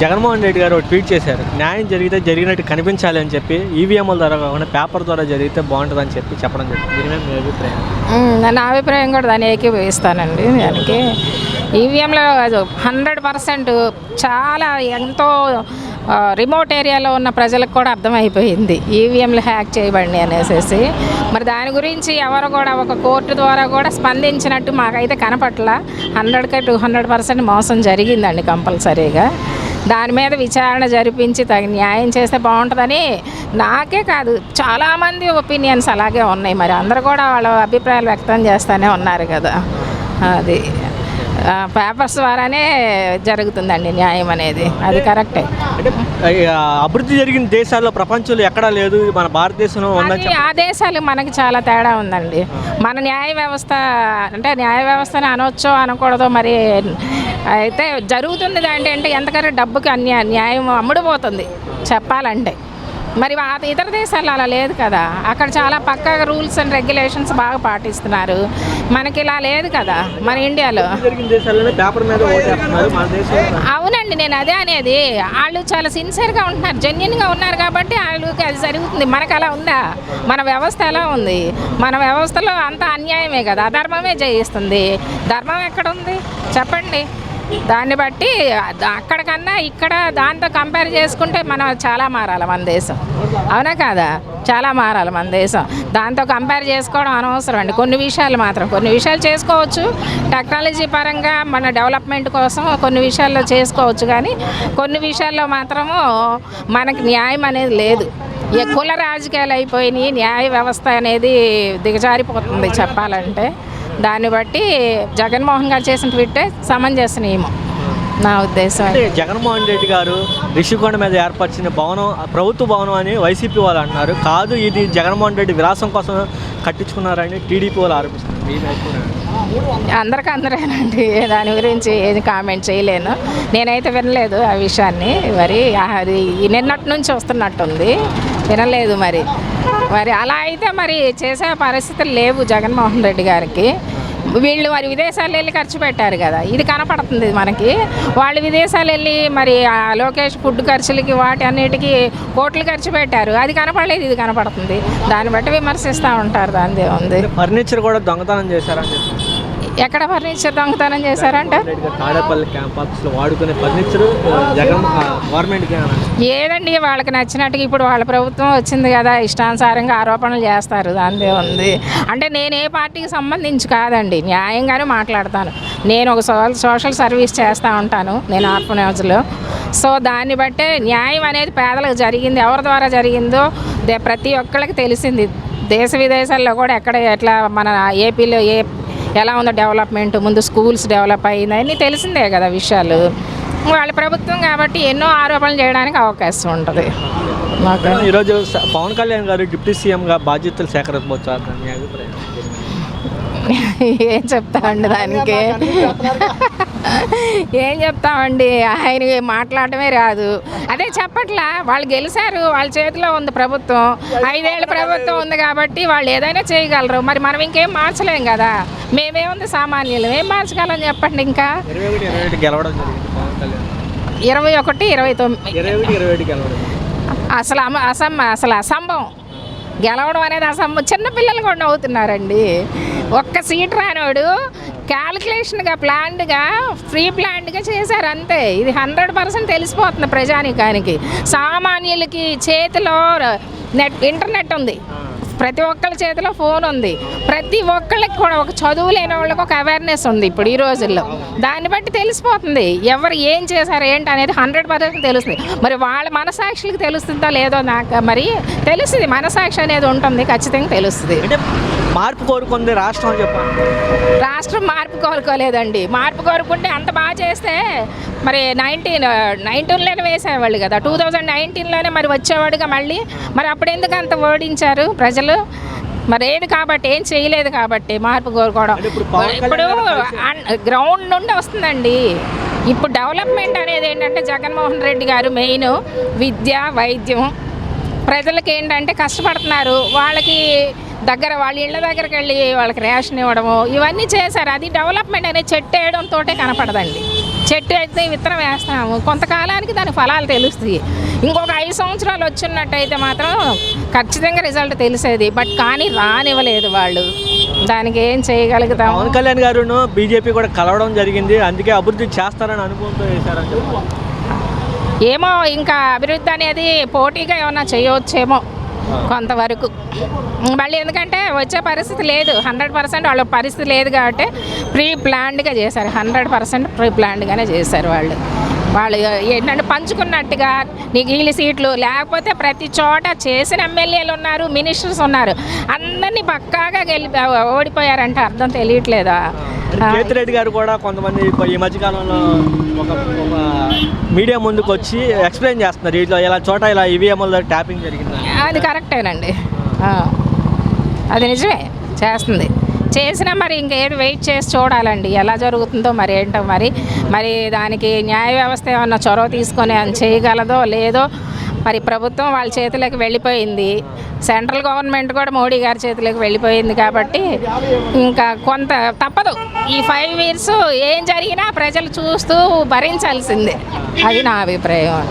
జగన్మోహన్ రెడ్డి గారు ఒక ట్వీట్ చేశారు, న్యాయం జరిగితే జరిగినట్టు కనిపించాలి అని చెప్పి, ఈవీఎంల ద్వారా కాకుండా పేపర్ ద్వారా జరిగితే బాగుంటుందని చెప్పడం జరిగింది. దీని మీద మీ అభిప్రాయం? నా అభిప్రాయం కూడా దాన్ని ఏకీభవిస్తానండి. దానికి ఈవీఎంలో 100% చాలా ఎంతో రిమోట్ ఏరియాలో ఉన్న ప్రజలకు కూడా అర్థమైపోయింది ఈవీఎంలు హ్యాక్ చేయబడి అనేసి. మరి దాని గురించి ఎవరు కూడా ఒక కోర్టు ద్వారా కూడా స్పందించినట్టు మాకైతే కనపట్ల. 100కి 200% మోసం జరిగిందండి కంపల్సరీగా. దాని మీద విచారణ జరిపించి తగిన న్యాయం చేస్తే బాగుంటుందని నాకే కాదు చాలామంది ఒపీనియన్స్ అలాగే ఉన్నాయి. మరి అందరూ కూడా వాళ్ళ అభిప్రాయాలు వ్యక్తం చేస్తూనే ఉన్నారు కదా. అది పేపర్స్ ద్వారానే జరుగుతుందండి న్యాయం అనేది, అది కరెక్టే. అంటే అభివృద్ధి జరిగిన దేశాల్లో ప్రపంచంలో ఎక్కడా లేదు, మన భారతదేశంలో ఉందని. ఆ దేశాలు మనకి చాలా తేడా ఉందండి. మన న్యాయ వ్యవస్థ అంటే న్యాయ వ్యవస్థని అనొచ్చో అనకూడదో మరి, అయితే జరుగుతుంది అంటే ఎంతకన్నా డబ్బుకి న్యాయం అమ్ముడుపోతుంది చెప్పాలంటే. మరి ఇతర దేశాల్లో అలా లేదు కదా. అక్కడ చాలా పక్కాగా రూల్స్ అండ్ రెగ్యులేషన్స్ బాగా పాటిస్తున్నారు. మనకి ఇలా లేదు కదా మన ఇండియాలో. అవునండి, నేను అదే అనేది. వాళ్ళు చాలా సిన్సియర్గా ఉంటున్నారు, జెన్యున్గా ఉన్నారు కాబట్టి వాళ్ళకి అది జరుగుతుంది. మనకు అలా ఉందా? మన వ్యవస్థ ఎలా ఉంది? మన వ్యవస్థలో అంతా అన్యాయమే కదా, అధర్మమే జయిస్తుంది. ధర్మం ఎక్కడుంది చెప్పండి? దాన్ని బట్టి అక్కడికన్నా ఇక్కడ దాంతో కంపేర్ చేసుకుంటే మనం చాలా మారాలి మన దేశం, అవునా కాదా? చాలా మారాలి మన దేశం. దాంతో కంపేర్ చేసుకోవడం అనవసరం అండి. కొన్ని విషయాలు చేసుకోవచ్చు టెక్నాలజీ పరంగా, మన డెవలప్మెంట్ కోసం కొన్ని విషయాల్లో చేసుకోవచ్చు. కానీ కొన్ని విషయాల్లో మాత్రము మనకి న్యాయం అనేది లేదు. కుల రాజకీయాలు అయిపోయినాయి, న్యాయ వ్యవస్థ అనేది దిగజారిపోతుంది చెప్పాలంటే. దాన్ని బట్టి జగన్మోహన్ గారు చేసిన ట్వీటే సమంజసనీయము నా ఉద్దేశం. జగన్మోహన్ రెడ్డి గారు రిషికొండ మీద ఏర్పరిచిన భవనం ప్రభుత్వ భవనం అని వైసీపీ వాళ్ళు అంటున్నారు. కాదు, ఇది జగన్మోహన్ రెడ్డి విలాసం కోసం కట్టించుకున్నారని టీడీపీ వాళ్ళు ఆరోపిస్తున్నారు. అందరికీ దాని గురించి ఏది కామెంట్ చేయలేను. నేనైతే వినలేదు ఆ విషయాన్ని. మరి అది నిన్నటి నుంచి వస్తున్నట్టుంది, వినలేదు. మరి అలా అయితే మరి చేసే పరిస్థితులు లేవు జగన్మోహన్ రెడ్డి గారికి. వీళ్ళు మరి విదేశాలు వెళ్ళి ఖర్చు పెట్టారు కదా, ఇది కనపడుతుంది మనకి. వాళ్ళు విదేశాలు వెళ్ళి మరి లోకేష్ ఫుడ్ ఖర్చులకి వాటి అన్నిటికీ కోట్లు ఖర్చు పెట్టారు, అది కనపడలేదు, ఇది కనపడుతుంది. దాన్ని బట్టి విమర్శిస్తూ ఉంటారు. దానిదే ఉంది. ఫర్నిచర్ కూడా దొంగతనం చేశారని చెప్పి. ఎక్కడ ఫర్నిచర్ దొంగతనం చేశారంట? ఏదండి వాళ్ళకి నచ్చినట్టుగా ఇప్పుడు వాళ్ళ ప్రభుత్వం వచ్చింది కదా, ఇష్టానుసారంగా ఆరోపణలు చేస్తారు. దానిదే ఉంది. అంటే నేను ఏ పార్టీకి సంబంధించి కాదండి, న్యాయంగానే మాట్లాడతాను. నేను ఒక సోషల్ సర్వీస్ చేస్తూ ఉంటాను నేను ఆర్ఫనేజ్లో. సో దాన్ని బట్టే న్యాయం అనేది పేదలకు జరిగింది, ఎవరి ద్వారా జరిగిందో ప్రతి ఒక్కళ్ళకి తెలిసింది. దేశ విదేశాల్లో కూడా ఎట్లా మన ఏపీలో ఎలా ఉందో డెవలప్మెంట్, ముందు స్కూల్స్ డెవలప్ అయ్యింది అన్నీ తెలిసిందే కదా విషయాలు. వాళ్ళ ప్రభుత్వం కాబట్టి ఎన్నో ఆరోపణలు చేయడానికి అవకాశం ఉంటుంది. ఈరోజు పవన్ కళ్యాణ్ గారు డిప్యూటీ సీఎంగా బాధ్యతలు సేకరించబోతున్నారు, మీ అభిప్రాయం? ఏం చెప్తామండి దానికి? ఏం చెప్తామండి, ఆయన మాట్లాడటమే రాదు. అదే చెప్పట్లా, వాళ్ళు గెలిచారు, వాళ్ళ చేతిలో ఉంది ప్రభుత్వం, 5 ఏళ్ళ ప్రభుత్వం ఉంది కాబట్టి వాళ్ళు ఏదైనా చేయగలరు. మరి మనం ఇంకేం మార్చలేం కదా, మేమేముంది సామాన్యులు, ఏం మార్చగలం చెప్పండి? ఇంకా 21-29 అసలు అసంభవం గెలవడం అనేది. చిన్నపిల్లలు కూడా నవ్వుతున్నారండి. ఒక్క సీట్ రానోడు క్యాలిక్యులేషన్గా ప్లాన్డ్గా ప్లాన్డ్గా చేశారు అంతే. ఇది 100% తెలిసిపోతుంది ప్రజానికానికి. సామాన్యులకి చేతిలో ఇంటర్నెట్ ఉంది, ప్రతి ఒక్కళ్ళ చేతిలో ఫోన్ ఉంది, ప్రతి ఒక్కళ్ళకి కూడా ఒక చదువు లేని వాళ్ళకి ఒక అవేర్నెస్ ఉంది ఇప్పుడు ఈ రోజుల్లో. దాన్ని బట్టి తెలిసిపోతుంది ఎవరు ఏం చేశారు ఏంటి అనేది 100% తెలుస్తుంది. మరి వాళ్ళ మనసాక్షులకి తెలుస్తుందో లేదో నాకు మరి తెలుస్తుంది. మనసాక్షి అనేది ఉంటుంది, ఖచ్చితంగా తెలుస్తుంది. మార్పు కోరుకుంది రాష్ట్రం అని చెప్పాలి. రాష్ట్రం మార్పు కోరుకోలేదండి. మార్పు కోరుకుంటే అంత బాగా చేస్తే మరి 1919లోనే వేసేవాళ్ళు కదా, 2019లోనే మరి వచ్చేవాడుగా మళ్ళీ. మరి అప్పుడు ఎందుకు అంత ఓడించారు ప్రజలు? మరి ఏది కాబట్టి, ఏం చేయలేదు కాబట్టి మార్పు కోరుకోవడం. ఇప్పుడు గ్రౌండ్ నుండి వస్తుందండి. ఇప్పుడు డెవలప్మెంట్ అనేది ఏంటంటే జగన్మోహన్ రెడ్డి గారు మెయిన్ విద్య, వైద్యం. ప్రజలకి ఏంటంటే కష్టపడుతున్నారు, వాళ్ళకి వాళ్ళ ఇళ్ళ దగ్గరికి వెళ్ళి వాళ్ళకి రేషన్ ఇవ్వడము ఇవన్నీ చేశారు. అది డెవలప్మెంట్ అనేది చెట్టు వేయడంతో కనపడదండి. చెట్టు అయితే విత్తనం వేస్తాము, కొంతకాలానికి దాని ఫలాలు తెలుస్తాయి. ఇంకొక 5 సంవత్సరాలు వచ్చినట్టయితే మాత్రం ఖచ్చితంగా రిజల్ట్ తెలిసేది. బట్ కానీ రానివ్వలేదు వాళ్ళు. దానికి ఏం చేయగలుగుతాం? పవన్ కళ్యాణ్ గారును బీజేపీ కూడా కలవడం జరిగింది, అందుకే అభివృద్ధి చేస్తారని అనుభవంతో చేశారని చెప్పారు. ఏమో ఇంకా అభివృద్ధి అనేది పోటీగా ఏమన్నా చేయవచ్చేమో కొంతవరకు. మళ్ళీ ఎందుకంటే వచ్చే పరిస్థితి లేదు, 100% వాళ్ళ పరిస్థితి లేదు కాబట్టి ప్రీ ప్లాన్డ్గా చేశారు. 100% ప్రీ ప్లాన్డ్గానే చేశారు వాళ్ళు. ఏంటంటే పంచుకున్నట్టుగా నీకు వీళ్ళ సీట్లు లేకపోతే ప్రతి చోట చేసిన ఎమ్మెల్యేలు ఉన్నారు, మినిస్టర్స్ ఉన్నారు, అందరినీ పక్కాగా ఓడిపోయారంటే అర్థం తెలియట్లేదా? కేతిరెడ్డి గారు కూడా కొంతమంది ఈ మధ్యకాలంలో ఒక మీడియా ముందుకు వచ్చి ఎక్స్ప్లెయిన్ చేస్తున్నారు, ఇట్లా ఇలా చోట ఇలా ఈవీఎంల ట్యాపింగ్ జరిగింది. అది కరెక్టేనండి, అది నిజమే చేస్తుంది. చేసినా మరి ఇంకేది వెయిట్ చేసి చూడాలండి ఎలా జరుగుతుందో మరి ఏంటో మరి దానికి న్యాయ వ్యవస్థ ఏమన్నా చొరవ తీసుకొని అని చేయగలదో లేదో. మరి ప్రభుత్వం వాళ్ళ చేతిలోకి వెళ్ళిపోయింది, సెంట్రల్ గవర్నమెంట్ కూడా మోడీ గారి చేతిలోకి వెళ్ళిపోయింది కాబట్టి ఇంకా కొంత తప్పదు. ఈ 5 years ఏం జరిగినా ప్రజలు చూస్తూ భరించాల్సిందే, అది నా అభిప్రాయం.